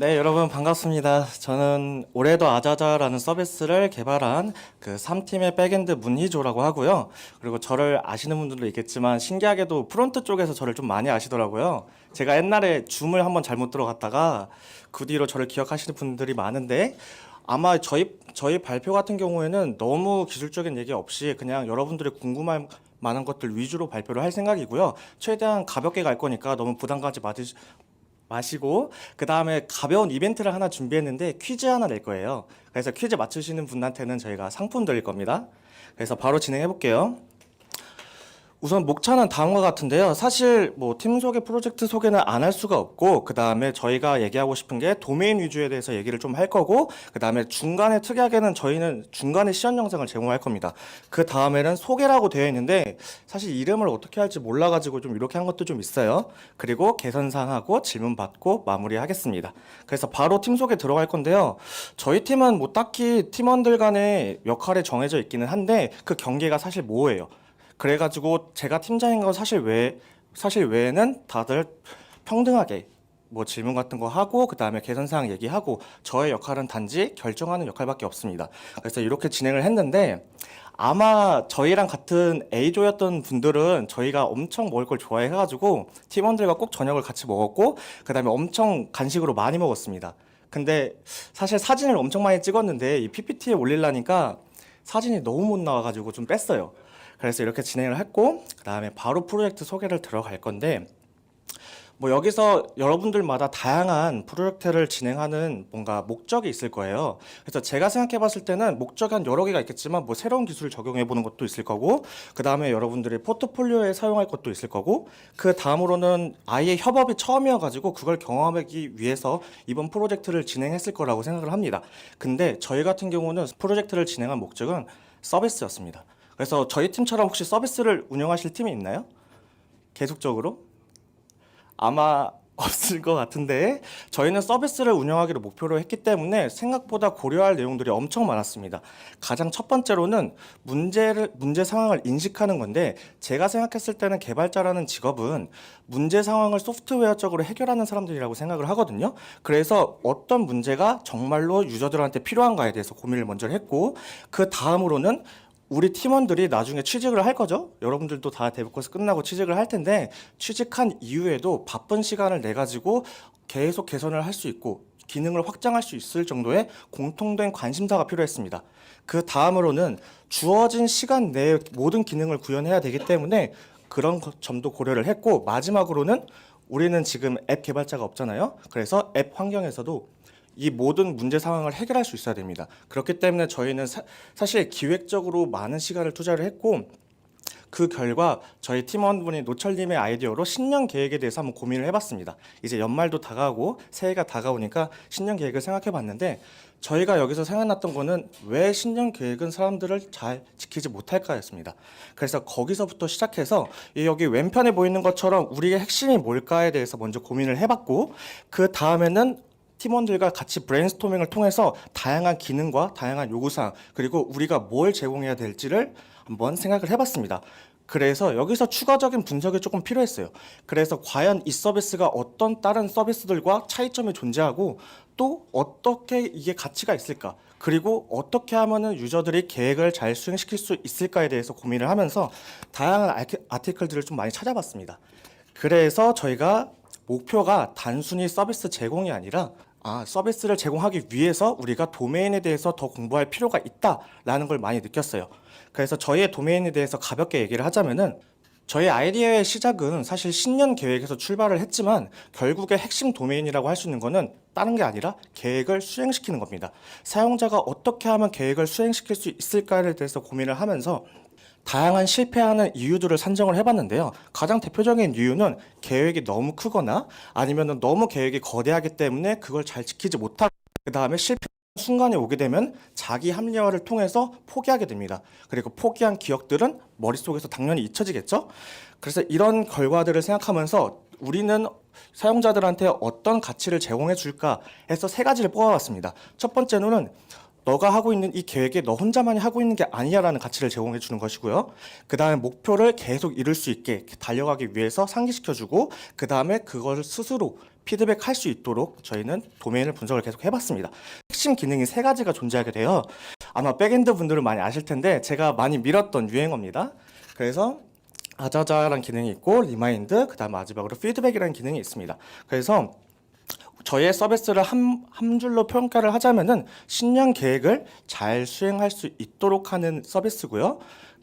네, 여러분 반갑습니다. 저는 올해도 아자자라는 서비스를 개발한 그 3팀의 백엔드 문희조라고 하고요. 그리고 저를 아시는 분들도 있겠지만 신기하게도 프론트 쪽에서 저를 좀 많이 아시더라고요. 제가 옛날에 줌을 한번 잘못 들어갔다가 그 뒤로 저를 기억하시는 분들이 많은데 아마 저희 발표 같은 경우에는 너무 기술적인 얘기 없이 그냥 여러분들이 궁금할 만한 것들 위주로 발표를 할 생각이고요. 최대한 가볍게 갈 거니까 너무 부담 가지 마시고 그 다음에 가벼운 이벤트를 하나 준비했는데 퀴즈 하나 낼 거예요. 그래서 퀴즈 맞추시는 분한테는 저희가 상품 드릴 겁니다. 그래서 바로 진행해 볼게요. 우선 목차는 다음과 같은데요. 사실 뭐 팀 소개, 프로젝트 소개는 안 할 수가 없고 그 다음에 저희가 얘기하고 싶은 게 도메인 위주에 대해서 얘기를 좀 할 거고 그 다음에 중간에 특이하게는 저희는 중간에 시연 영상을 제공할 겁니다. 그 다음에는 소개라고 되어 있는데 사실 이름을 어떻게 할지 몰라가지고 좀 이렇게 한 것도 좀 있어요. 그리고 개선사항하고 질문 받고 마무리하겠습니다. 그래서 바로 팀 소개 들어갈 건데요. 저희 팀은 뭐 딱히 팀원들 간의 역할이 정해져 있기는 한데 그 경계가 사실 모호해요. 그래가지고 제가 팀장인 건 사실 외에는 다들 평등하게 뭐 질문 같은 거 하고 그 다음에 개선사항 얘기하고 저의 역할은 단지 결정하는 역할밖에 없습니다. 그래서 이렇게 진행을 했는데 아마 저희랑 같은 A조였던 분들은 저희가 엄청 먹을 걸 좋아해가지고 팀원들과 꼭 저녁을 같이 먹었고 그 다음에 엄청 간식으로 많이 먹었습니다. 근데 사실 사진을 엄청 많이 찍었는데 이 PPT에 올리려니까 사진이 너무 못 나와가지고 좀 뺐어요. 그래서 이렇게 진행을 했고 그 다음에 바로 프로젝트 소개를 들어갈 건데 뭐 여기서 여러분들마다 다양한 프로젝트를 진행하는 뭔가 목적이 있을 거예요. 그래서 제가 생각해 봤을 때는 목적이 한 여러 개가 있겠지만 뭐 새로운 기술을 적용해 보는 것도 있을 거고 그 다음에 여러분들이 포트폴리오에 사용할 것도 있을 거고 그 다음으로는 아예 협업이 처음이어 가지고 그걸 경험하기 위해서 이번 프로젝트를 진행했을 거라고 생각을 합니다. 근데 저희 같은 경우는 프로젝트를 진행한 목적은 서비스였습니다. 그래서 저희 팀처럼 혹시 서비스를 운영하실 팀이 있나요? 계속적으로? 아마 없을 것 같은데 저희는 서비스를 운영하기를 목표로 했기 때문에 생각보다 고려할 내용들이 엄청 많았습니다. 가장 첫 번째로는 문제 상황을 인식하는 건데 제가 생각했을 때는 개발자라는 직업은 문제 상황을 소프트웨어적으로 해결하는 사람들이라고 생각을 하거든요. 그래서 어떤 문제가 정말로 유저들한테 필요한가에 대해서 고민을 먼저 했고 그 다음으로는 우리 팀원들이 나중에 취직을 할 거죠. 여러분들도 다 데브코스 끝나고 취직을 할 텐데 취직한 이후에도 바쁜 시간을 내 가지고 계속 개선을 할 수 있고 기능을 확장할 수 있을 정도의 공통된 관심사가 필요했습니다. 그 다음으로는 주어진 시간 내에 모든 기능을 구현해야 되기 때문에 그런 점도 고려를 했고 마지막으로는 우리는 지금 앱 개발자가 없잖아요. 그래서 앱 환경에서도 이 모든 문제 상황을 해결할 수 있어야 됩니다. 그렇기 때문에 저희는 사실 기획적으로 많은 시간을 투자를 했고 그 결과 저희 팀원분이 노철님의 아이디어로 신년 계획에 대해서 한번 고민을 해봤습니다. 이제 연말도 다가오고 새해가 다가오니까 신년 계획을 생각해봤는데 저희가 여기서 생각났던 거는 왜 신년 계획은 사람들을 잘 지키지 못할까였습니다. 그래서 거기서부터 시작해서 여기 왼편에 보이는 것처럼 우리의 핵심이 뭘까에 대해서 먼저 고민을 해봤고 그 다음에는 팀원들과 같이 브레인스토밍을 통해서 다양한 기능과 다양한 요구사항 그리고 우리가 뭘 제공해야 될지를 한번 생각을 해봤습니다. 그래서 여기서 추가적인 분석이 조금 필요했어요. 그래서 과연 이 서비스가 어떤 다른 서비스들과 차이점이 존재하고 또 어떻게 이게 가치가 있을까? 그리고 어떻게 하면은 유저들이 계획을 잘 수행시킬 수 있을까에 대해서 고민을 하면서 다양한 아티클들을 좀 많이 찾아봤습니다. 그래서 저희가 목표가 단순히 서비스 제공이 아니라 서비스를 제공하기 위해서 우리가 도메인에 대해서 더 공부할 필요가 있다라는 걸 많이 느꼈어요. 그래서 저희의 도메인에 대해서 가볍게 얘기를 하자면은 저희 아이디어의 시작은 사실 신년 계획에서 출발을 했지만 결국에 핵심 도메인이라고 할 수 있는 거는 다른 게 아니라 계획을 수행시키는 겁니다. 사용자가 어떻게 하면 계획을 수행시킬 수 있을까에 대해서 고민을 하면서 다양한 실패하는 이유들을 산정을 해봤는데요. 가장 대표적인 이유는 계획이 너무 크거나 아니면 너무 계획이 거대하기 때문에 그걸 잘 지키지 못하고 그 다음에 실패 순간에 오게 되면 자기 합리화를 통해서 포기하게 됩니다. 그리고 포기한 기억들은 머릿속에서 당연히 잊혀지겠죠. 그래서 이런 결과들을 생각하면서 우리는 사용자들한테 어떤 가치를 제공해 줄까 해서 세 가지를 뽑아봤습니다. 첫 번째로는 너가 하고 있는 이 계획에 너 혼자만이 하고 있는 게 아니야라는 가치를 제공해 주는 것이고요. 그 다음에 목표를 계속 이룰 수 있게 달려가기 위해서 상기시켜 주고 그 다음에 그걸 스스로 피드백할 수 있도록 저희는 도메인을 분석을 계속 해봤습니다. 핵심 기능이 세 가지가 존재하게 돼요. 아마 백엔드 분들은 많이 아실 텐데 제가 많이 밀었던 유행어입니다. 그래서 아자자라는 기능이 있고 리마인드, 그다음 마지막으로 피드백이라는 기능이 있습니다. 그래서 저희의 서비스를 한 줄로 평가를 하자면은 신년 계획을 잘 수행할 수 있도록 하는 서비스고요.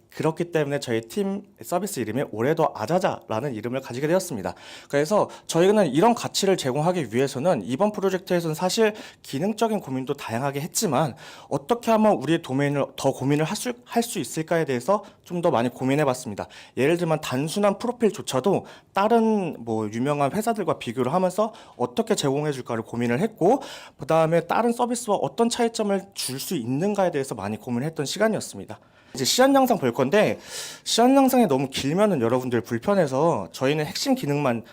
그렇기 때문에 저희 팀 서비스 이름이 올해도 아자자라는 이름을 가지게 되었습니다. 그래서 저희는 이런 가치를 제공하기 위해서는 이번 프로젝트에서는 사실 기능적인 고민도 다양하게 했지만 어떻게 하면 우리의 도메인을 더 고민을 할 수 있을까에 대해서 좀 더 많이 고민해 봤습니다. 예를 들면 단순한 프로필조차도 다른 유명한 회사들과 비교를 하면서 어떻게 제공해 줄까를 고민을 했고, 그 다음에 다른 서비스와 어떤 차이점을 줄 수 있는가에 대해서 많이 고민했던 시간이었습니다. 이제 시연 영상 볼 건데, 시연 영상이 너무 길면은 여러분들 불편해서 저희는 핵심 기능만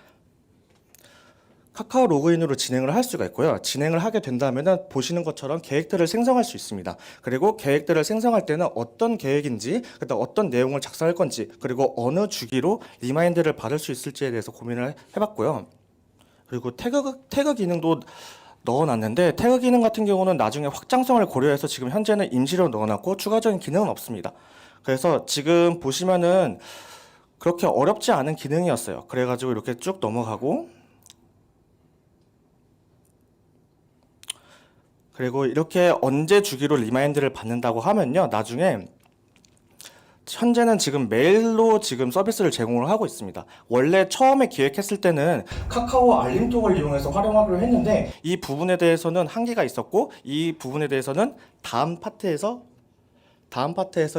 카카오 로그인으로 진행을 할 수가 있고요. 진행을 하게 된다면은 보시는 것처럼 계획들을 생성할 수 있습니다. 그리고 계획들을 생성할 때는 어떤 계획인지, 그다음 어떤 내용을 작성할 건지, 그리고 어느 주기로 리마인드를 받을 수 있을지에 대해서 고민을 해봤고요. 그리고 태그 기능도 넣어놨는데, 태그 기능 같은 경우는 나중에 확장성을 고려해서 지금 현재는 임시로 넣어놨고 추가적인 기능은 없습니다. 그래서 지금 보시면은 그렇게 어렵지 않은 기능이었어요. 그래가지고 이렇게 쭉 넘어가고, 그리고 이렇게 언제 주기로 리마인드를 받는다고 하면요, 나중에 현재는 지금 메일로 지금 서비스를 제공을 하고 있습니다. 원래 처음에 기획했을 때는 카카오 알림톡을 이용해서 활용하기로 했는데 이 부분에 대해서는 한계가 있었고, 이 부분에 대해서는 다음 파트에서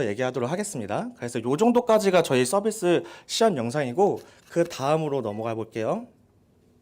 얘기하도록 하겠습니다. 그래서 이 정도까지가 저희 서비스 시연 영상이고, 그 다음으로 넘어가 볼게요.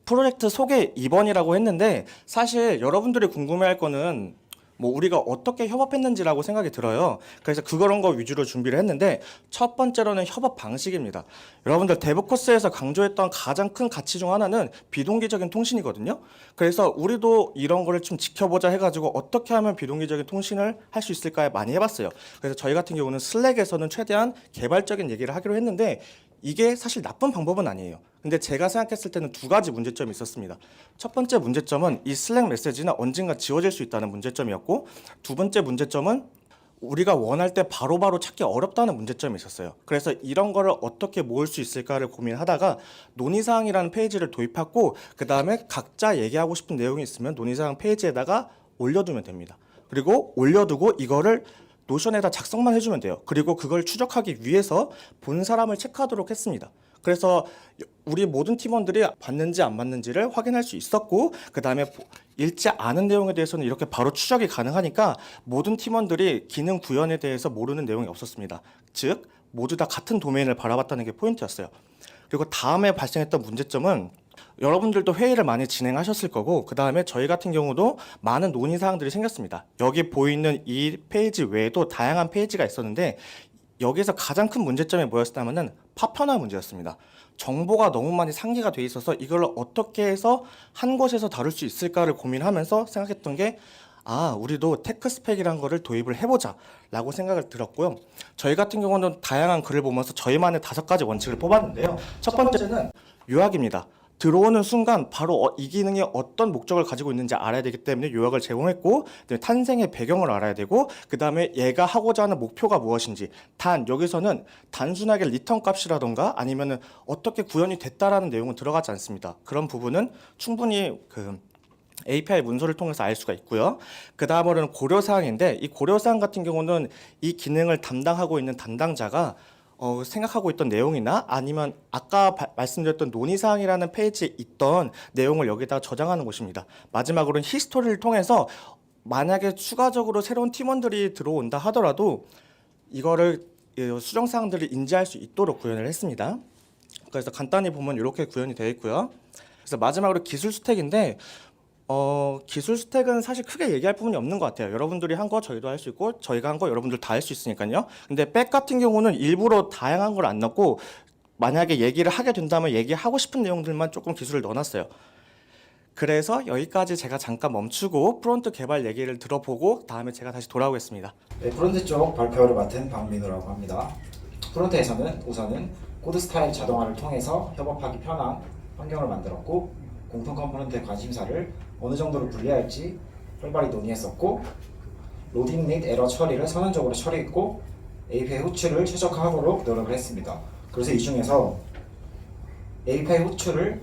프로젝트 소개 2번이라고 했는데 사실 여러분들이 궁금해할 거는 우리가 어떻게 협업했는지라고 생각이 들어요. 그래서 그런 거 위주로 준비를 했는데, 첫 번째로는 협업 방식입니다. 여러분들 데브 코스에서 강조했던 가장 큰 가치 중 하나는 비동기적인 통신이거든요. 그래서 우리도 이런 거를 좀 지켜보자 해가지고 어떻게 하면 비동기적인 통신을 할 수 있을까 많이 해봤어요. 그래서 저희 같은 경우는 슬랙에서는 최대한 개발적인 얘기를 하기로 했는데 이게 사실 나쁜 방법은 아니에요. 근데 제가 생각했을 때는 두 가지 문제점이 있었습니다. 첫 번째 문제점은 이 슬랙 메시지는 언젠가 지워질 수 있다는 문제점이었고, 두 번째 문제점은 우리가 원할 때 바로바로 찾기 어렵다는 문제점이 있었어요. 그래서 이런 거를 어떻게 모을 수 있을까를 고민하다가 논의사항이라는 페이지를 도입했고, 그 다음에 각자 얘기하고 싶은 내용이 있으면 논의사항 페이지에다가 올려두면 됩니다. 그리고 올려두고 이거를 노션에다 작성만 해주면 돼요. 그리고 그걸 추적하기 위해서 본 사람을 체크하도록 했습니다. 그래서 우리 모든 팀원들이 봤는지 안 봤는지를 확인할 수 있었고, 그 다음에 읽지 않은 내용에 대해서는 이렇게 바로 추적이 가능하니까 모든 팀원들이 기능 구현에 대해서 모르는 내용이 없었습니다. 즉 모두 다 같은 도메인을 바라봤다는 게 포인트였어요. 그리고 다음에 발생했던 문제점은, 여러분들도 회의를 많이 진행하셨을 거고, 그 다음에 저희 같은 경우도 많은 논의사항들이 생겼습니다. 여기 보이는 이 페이지 외에도 다양한 페이지가 있었는데, 여기서 가장 큰 문제점이 뭐였냐면은 파편화 문제였습니다. 정보가 너무 많이 상기가 돼 있어서 이걸 어떻게 해서 한 곳에서 다룰 수 있을까를 고민하면서 생각했던 게, 우리도 테크 스펙이라는 거를 도입을 해보자 라고 생각을 들었고요. 저희 같은 경우는 다양한 글을 보면서 저희만의 5가지 원칙을 뽑았는데요. 첫 번째는 요약입니다. 들어오는 순간 바로 이 기능이 어떤 목적을 가지고 있는지 알아야 되기 때문에 요약을 제공했고, 탄생의 배경을 알아야 되고, 그 다음에 얘가 하고자 하는 목표가 무엇인지, 여기서는 단순하게 리턴 값이라던가 아니면은 어떻게 구현이 됐다라는 내용은 들어가지 않습니다. 그런 부분은 충분히 API 문서를 통해서 알 수가 있고요. 그 다음으로는 고려사항인데, 이 고려사항 같은 경우는 이 기능을 담당하고 있는 담당자가 생각하고 있던 내용이나 아니면 아까 말씀드렸던 논의사항이라는 페이지에 있던 내용을 여기다 저장하는 곳입니다. 마지막으로는 히스토리를 통해서 만약에 추가적으로 새로운 팀원들이 들어온다 하더라도 이거를 수정사항들을 인지할 수 있도록 구현을 했습니다. 그래서 간단히 보면 이렇게 구현이 되어 있고요. 그래서 마지막으로 기술 스택인데, 기술 스택은 사실 크게 얘기할 부분이 없는 것 같아요. 여러분들이 한 거 저희도 할 수 있고, 저희가 한 거 여러분들 다 할 수 있으니까요. 근데 백 같은 경우는 일부러 다양한 걸 안 넣고, 만약에 얘기를 하게 된다면 얘기하고 싶은 내용들만 조금 기술을 넣어놨어요. 그래서 여기까지 제가 잠깐 멈추고 프론트 개발 얘기를 들어보고 다음에 제가 다시 돌아오겠습니다. 네, 프론트 쪽 발표를 맡은 박민우라고 합니다. 프론트에서는 우선은 코드 스타일 자동화를 통해서 협업하기 편한 환경을 만들었고, 공통 컴포넌트의 관심사를 어느 정도로 분리할지 활발히 논의했었고, 로딩 및 에러 처리를 선언적으로 처리했고, API 호출을 최적화하도록 노력을 했습니다. 그래서 이 중에서 API 호출을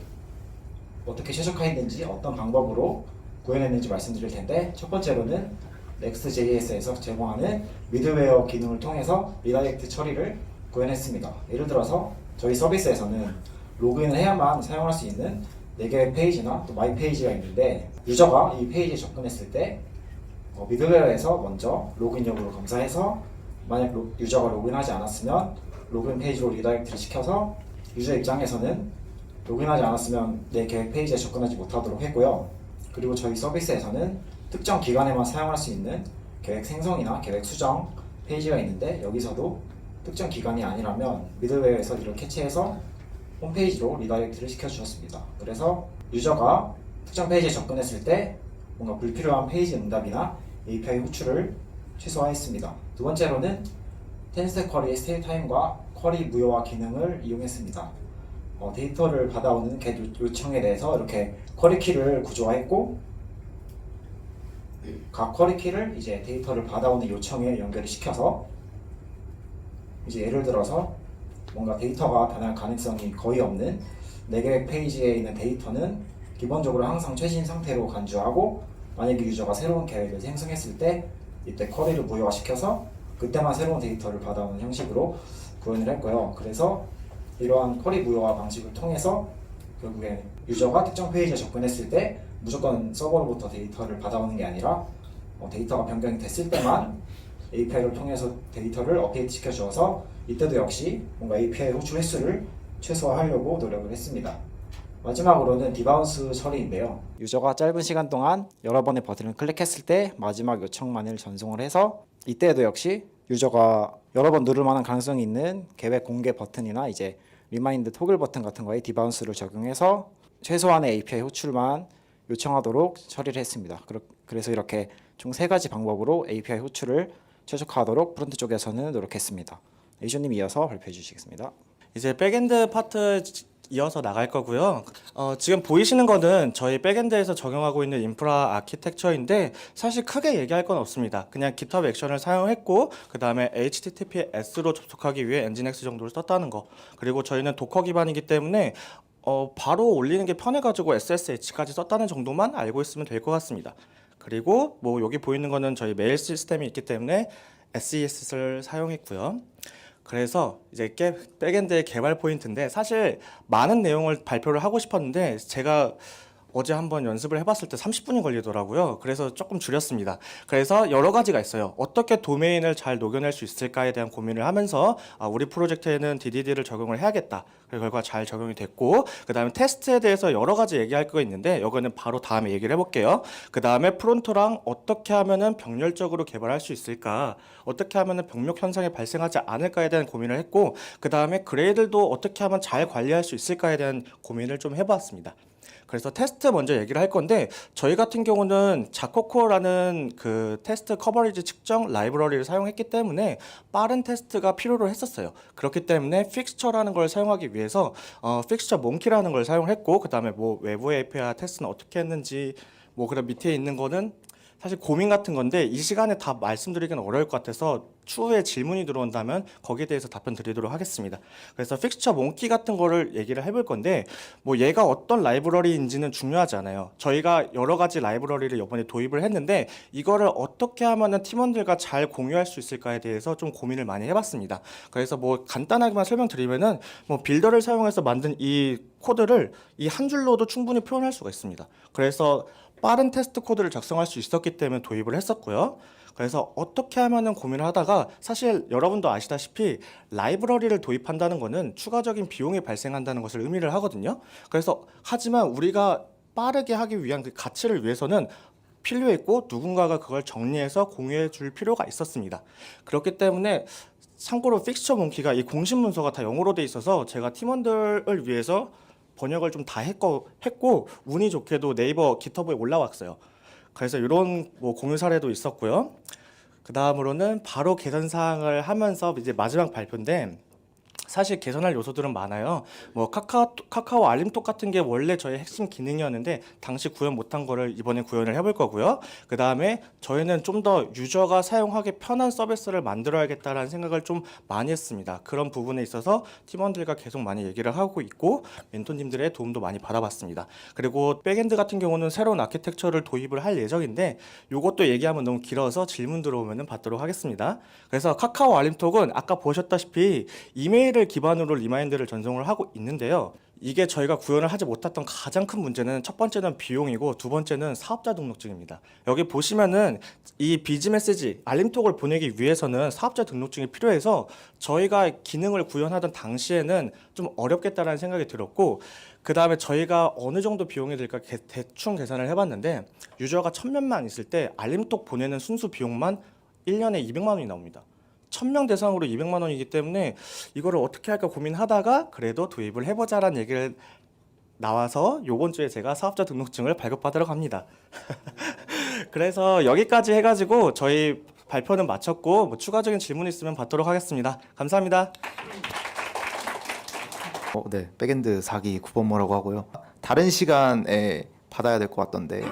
어떻게 최적화했는지, 어떤 방법으로 구현했는지 말씀드릴 텐데, 첫 번째로는 Next.js에서 제공하는 미드웨어 기능을 통해서 리다이렉트 처리를 구현했습니다. 예를 들어서 저희 서비스에서는 로그인을 해야만 사용할 수 있는 4개의 페이지나 또 마이 페이지가 있는데, 유저가 이 페이지에 접근했을 때 미드웨어에서 먼저 로그인 여부를 검사해서 만약 유저가 로그인하지 않았으면 로그인 페이지로 리다이렉트를 시켜서 유저 입장에서는 로그인하지 않았으면 내 계획 페이지에 접근하지 못하도록 했고요. 그리고 저희 서비스에서는 특정 기간에만 사용할 수 있는 계획 생성이나 계획 수정 페이지가 있는데, 여기서도 특정 기간이 아니라면 미드웨어에서 이를 캐치해서 홈페이지로 리다이렉트를 시켜주셨습니다. 그래서 유저가 특정 페이지에 접근했을 때 뭔가 불필요한 페이지 응답이나 API 호출을 최소화했습니다. 두 번째로는 텐스트 쿼리의 스테이 타임과 쿼리 무효화 기능을 이용했습니다. 데이터를 받아오는 get 요청에 대해서 이렇게 쿼리 키를 구조화했고, 각 쿼리 키를 이제 데이터를 받아오는 요청에 연결을 시켜서 이제 예를 들어서 뭔가 데이터가 변할 가능성이 거의 없는 4개의 페이지에 있는 데이터는 기본적으로 항상 최신 상태로 간주하고, 만약에 유저가 새로운 계획을 생성했을 때 이때 쿼리를 무효화시켜서 그때만 새로운 데이터를 받아오는 형식으로 구현을 했고요. 그래서 이러한 쿼리 무효화 방식을 통해서 결국에 유저가 특정 페이지에 접근했을 때 무조건 서버로부터 데이터를 받아오는 게 아니라 데이터가 변경이 됐을 때만 API를 통해서 데이터를 업데이트 시켜주어서 이때도 역시 뭔가 API 호출 횟수를 최소화하려고 노력을 했습니다. 마지막으로는 디바운스 처리인데요. 유저가 짧은 시간 동안 여러 번의 버튼을 클릭했을 때 마지막 요청만을 전송을 해서 이때에도 역시 유저가 여러 번 누를 만한 가능성이 있는 계획 공개 버튼이나 이제 리마인드 토글 버튼 같은 거에 디바운스를 적용해서 최소한의 API 호출만 요청하도록 처리를 했습니다. 그래서 이렇게 총 3가지 방법으로 API 호출을 최적화하도록 프론트 쪽에서는 노력했습니다. 에이조님 이어서 발표해 주시겠습니다. 이제 백엔드 파트 이어서 나갈 거고요. 지금 보이시는 거는 저희 백엔드에서 적용하고 있는 인프라 아키텍처인데, 사실 크게 얘기할 건 없습니다. 그냥 GitHub 액션을 사용했고, 그 다음에 HTTPS로 접속하기 위해 엔진X 정도를 썼다는 거. 그리고 저희는 도커 기반이기 때문에 바로 올리는 게 편해가지고 SSH까지 썼다는 정도만 알고 있으면 될 것 같습니다. 그리고 뭐 여기 보이는 거는 저희 메일 시스템이 있기 때문에 SES를 사용했고요. 그래서 이제 백엔드의 개발 포인트인데, 사실 많은 내용을 발표를 하고 싶었는데 제가 어제 한번 연습을 해봤을 때 30분이 걸리더라고요. 그래서 조금 줄였습니다. 그래서 여러 가지가 있어요. 어떻게 도메인을 잘 녹여낼 수 있을까에 대한 고민을 하면서 우리 프로젝트에는 DDD를 적용을 해야겠다. 그 결과 잘 적용이 됐고, 그 다음에 테스트에 대해서 여러 가지 얘기할 거 있는데 이거는 바로 다음에 얘기를 해볼게요. 그 다음에 프론트랑 어떻게 하면은 병렬적으로 개발할 수 있을까, 어떻게 하면은 병력 현상이 발생하지 않을까에 대한 고민을 했고, 그 다음에 그레이들도 어떻게 하면 잘 관리할 수 있을까에 대한 고민을 좀 해봤습니다. 그래서 테스트 먼저 얘기를 할 건데, 저희 같은 경우는 자코코라는 그 테스트 커버리지 측정 라이브러리를 사용했기 때문에 빠른 테스트가 필요로 했었어요. 그렇기 때문에 픽스처라는 걸 사용하기 위해서 픽스처 몽키라는 걸 사용했고, 그 다음에 뭐 외부 API 테스트는 어떻게 했는지, 뭐 그런 밑에 있는 거는 사실 고민 같은 건데 이 시간에 다 말씀드리기는 어려울 것 같아서 추후에 질문이 들어온다면 거기에 대해서 답변 드리도록 하겠습니다. 그래서 픽스처 몽키 같은 거를 얘기를 해볼 건데, 뭐 얘가 어떤 라이브러리인지는 중요하지 않아요. 저희가 여러 가지 라이브러리를 이번에 도입을 했는데 이거를 어떻게 하면은 팀원들과 잘 공유할 수 있을까에 대해서 좀 고민을 많이 해봤습니다. 그래서 뭐 간단하게만 설명드리면은, 뭐 빌더를 사용해서 만든 이 코드를 이 한 줄로도 충분히 표현할 수가 있습니다. 그래서 빠른 테스트 코드를 작성할 수 있었기 때문에 도입을 했었고요. 그래서 어떻게 하면은 고민을 하다가, 사실 여러분도 아시다시피 라이브러리를 도입한다는 것은 추가적인 비용이 발생한다는 것을 의미를 하거든요. 그래서 하지만 우리가 빠르게 하기 위한 그 가치를 위해서는 필요했고 누군가가 그걸 정리해서 공유해 줄 필요가 있었습니다. 그렇기 때문에 참고로 픽스처 몽키가 이 공식 문서가 다 영어로 돼 있어서 제가 팀원들을 위해서 번역을 좀 다 했고 운이 좋게도 네이버 깃허브에 올라왔어요. 그래서 이런 뭐 공유 사례도 있었고요. 그 다음으로는 바로 개선 사항을 하면서 이제 마지막 발표인데, 사실 개선할 요소들은 많아요. 뭐 카카오 알림톡 같은 게 원래 저의 핵심 기능이었는데 당시 구현 못한 거를 이번에 구현을 해볼 거고요. 그 다음에 저희는 좀 더 유저가 사용하기 편한 서비스를 만들어야겠다라는 생각을 좀 많이 했습니다. 그런 부분에 있어서 팀원들과 계속 많이 얘기를 하고 있고 멘토님들의 도움도 많이 받아봤습니다. 그리고 백엔드 같은 경우는 새로운 아키텍처를 도입을 할 예정인데 이것도 얘기하면 너무 길어서 질문 들어오면 받도록 하겠습니다. 그래서 카카오 알림톡은 아까 보셨다시피 이메일을 기반으로 리마인드를 전송을 하고 있는데요. 이게 저희가 구현을 하지 못했던 가장 큰 문제는 첫 번째는 비용이고 두 번째는 사업자 등록증입니다. 여기 보시면은 이 비즈 메시지 알림톡을 보내기 위해서는 사업자 등록증이 필요해서 저희가 기능을 구현하던 당시에는 좀 어렵겠다라는 생각이 들었고 그 다음에 저희가 어느 정도 비용이 들까 대충 계산을 해봤는데 유저가 1000명만 있을 때 알림톡 보내는 순수 비용만 1년에 200만 원이 나옵니다. 1000명 대상으로 200만 원이기 때문에 이거를 어떻게 할까 고민하다가 그래도 도입을 해보자라는 얘기를 나와서 요번 주에 제가 사업자 등록증을 발급받으러 갑니다. 그래서 여기까지 해가지고 저희 발표는 마쳤고 뭐 추가적인 질문 있으면 받도록 하겠습니다. 감사합니다. 네, 백엔드 4기 9번모라고 하고요. 다른 시간에 받아야 될 것 같던데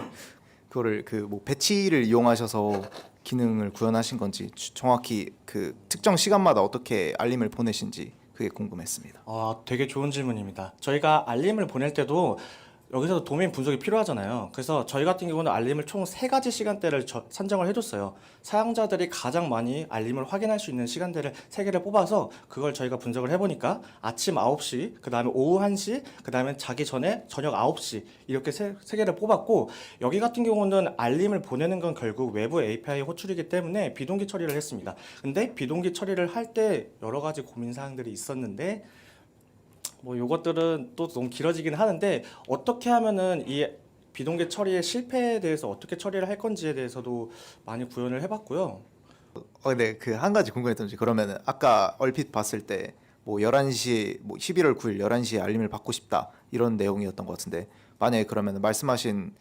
그거를 그 뭐 배치를 이용하셔서 기능을 구현하신 건지 정확히 그 특정 시간마다 어떻게 알림을 보내신지 그게 궁금했습니다. 되게 좋은 질문입니다. 저희가 알림을 보낼 때도 여기서도 도메인 분석이 필요하잖아요. 그래서 저희 같은 경우는 알림을 총 3가지 시간대를 산정을 해줬어요. 사용자들이 가장 많이 알림을 확인할 수 있는 시간대를 3개를 뽑아서 그걸 저희가 분석을 해보니까 아침 9시, 그 다음에 오후 1시, 그 다음에 자기 전에 저녁 9시 이렇게 세 개를 뽑았고 여기 같은 경우는 알림을 보내는 건 결국 외부 API 호출이기 때문에 비동기 처리를 했습니다. 근데 비동기 처리를 할 때 여러 가지 고민 사항들이 있었는데 뭐 요것들은 또 너무 길어지긴 하는데 어떻게 하면은 이 비동기 처리의 실패에 대해서 어떻게 처리를 할 건지에 대해서도 많이 구현을 해봤고요. 네, 그 한 가지 궁금했던 게 그러면은 아까 얼핏 봤을 때 뭐 11시 뭐 11월 9일 11시에 알림을 받고 싶다 이런 내용이었던 것 같은데 만약에 그러면은 말씀하신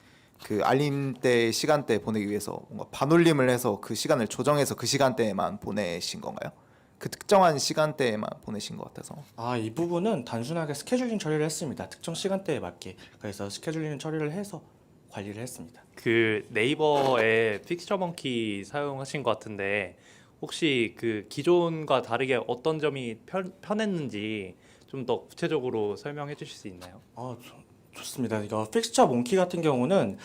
그 알림대 시간대 보내기 위해서 뭔가 반올림을 해서 그 시간을 조정해서 그 시간대에만 보내신 건가요? 그 특정한 시간대에만 보내신 것 같아서. 이 부분은 단순하게 스케줄링 처리를 했습니다. 특정 시간대에 맞게. 그래서 스케줄링 처리를 해서 관리를 했습니다. 그 네이버에 픽처 먼키 사용하신 것 같은데 혹시 그 기존과 다르게 어떤 점이 편했는지 좀 더 구체적으로 설명해 주실 수 있나요? 좋습니다. 이거 픽스처 몽키 같은 경우는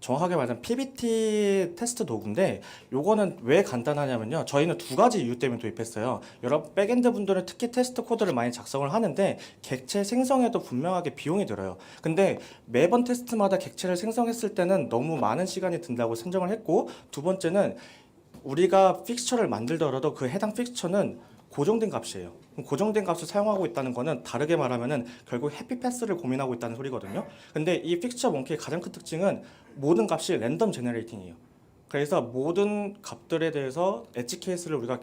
정확하게 말하면 PBT 테스트 도구인데 요거는 왜 간단하냐면요. 저희는 2가지 이유 때문에 도입했어요. 여러분 백엔드 분들은 특히 테스트 코드를 많이 작성을 하는데 객체 생성에도 분명하게 비용이 들어요. 근데 매번 테스트마다 객체를 생성했을 때는 너무 많은 시간이 든다고 선정을 했고 두 번째는 우리가 픽스처를 만들더라도 그 해당 픽스처는 고정된 값이에요. 고정된 값을 사용하고 있다는 거는 다르게 말하면은 결국 해피패스를 고민하고 있다는 소리거든요. 근데 이 픽처 몽키의 가장 큰 특징은 모든 값이 랜덤 제너레이팅이에요. 그래서 모든 값들에 대해서 엣지 케이스를 우리가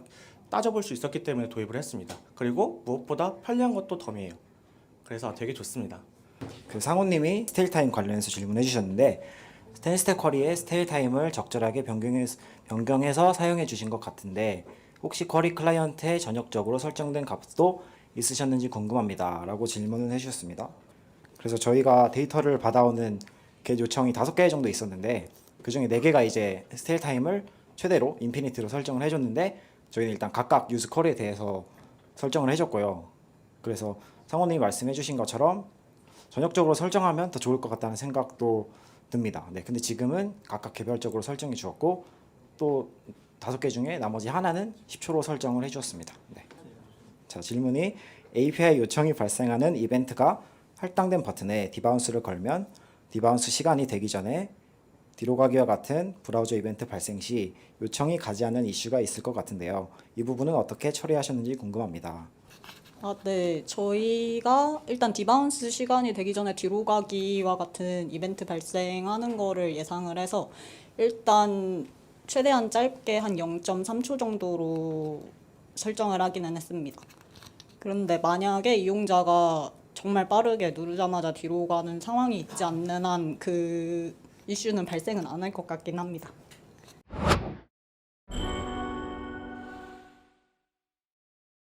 따져볼 수 있었기 때문에 도입을 했습니다. 그리고 무엇보다 편리한 것도 덤이에요. 그래서 되게 좋습니다. 그 상호님이 스테일 타임 관련해서 질문해 주셨는데 스탠스택 쿼리의 스테일 타임을 적절하게 변경해서 사용해 주신 것 같은데 혹시 쿼리 클라이언트에 전역적으로 설정된 값도 있으셨는지 궁금합니다 라고 질문을 해주셨습니다. 그래서 저희가 데이터를 받아오는 겟 요청이 5개 정도 있었는데 그 중에 4개가 이제 스테일 타임을 최대로 인피니트로 설정을 해줬는데 저희는 일단 각각 유즈 쿼리에 대해서 설정을 해줬고요. 그래서 상호님이 말씀해 주신 것처럼 전역적으로 설정하면 더 좋을 것 같다는 생각도 듭니다. 네, 근데 지금은 각각 개별적으로 설정해 주었고 또 5개 중에 나머지 하나는 10초로 설정을 해주었습니다. 네. 자, 질문이 API 요청이 발생하는 이벤트가 할당된 버튼에 디바운스를 걸면 디바운스 시간이 되기 전에 뒤로 가기와 같은 브라우저 이벤트 발생 시 요청이 가지 않는 이슈가 있을 것 같은데요. 이 부분은 어떻게 처리하셨는지 궁금합니다. 네. 저희가 일단 디바운스 시간이 되기 전에 뒤로 가기와 같은 이벤트 발생하는 거를 예상을 해서 일단 최대한 짧게 한 0.3초 정도로 설정을 하기는 했습니다. 그런데 만약에 이용자가 정말 빠르게 누르자마자 뒤로 가는 상황이 있지 않는 한 그 이슈는 발생은 안 할 것 같긴 합니다.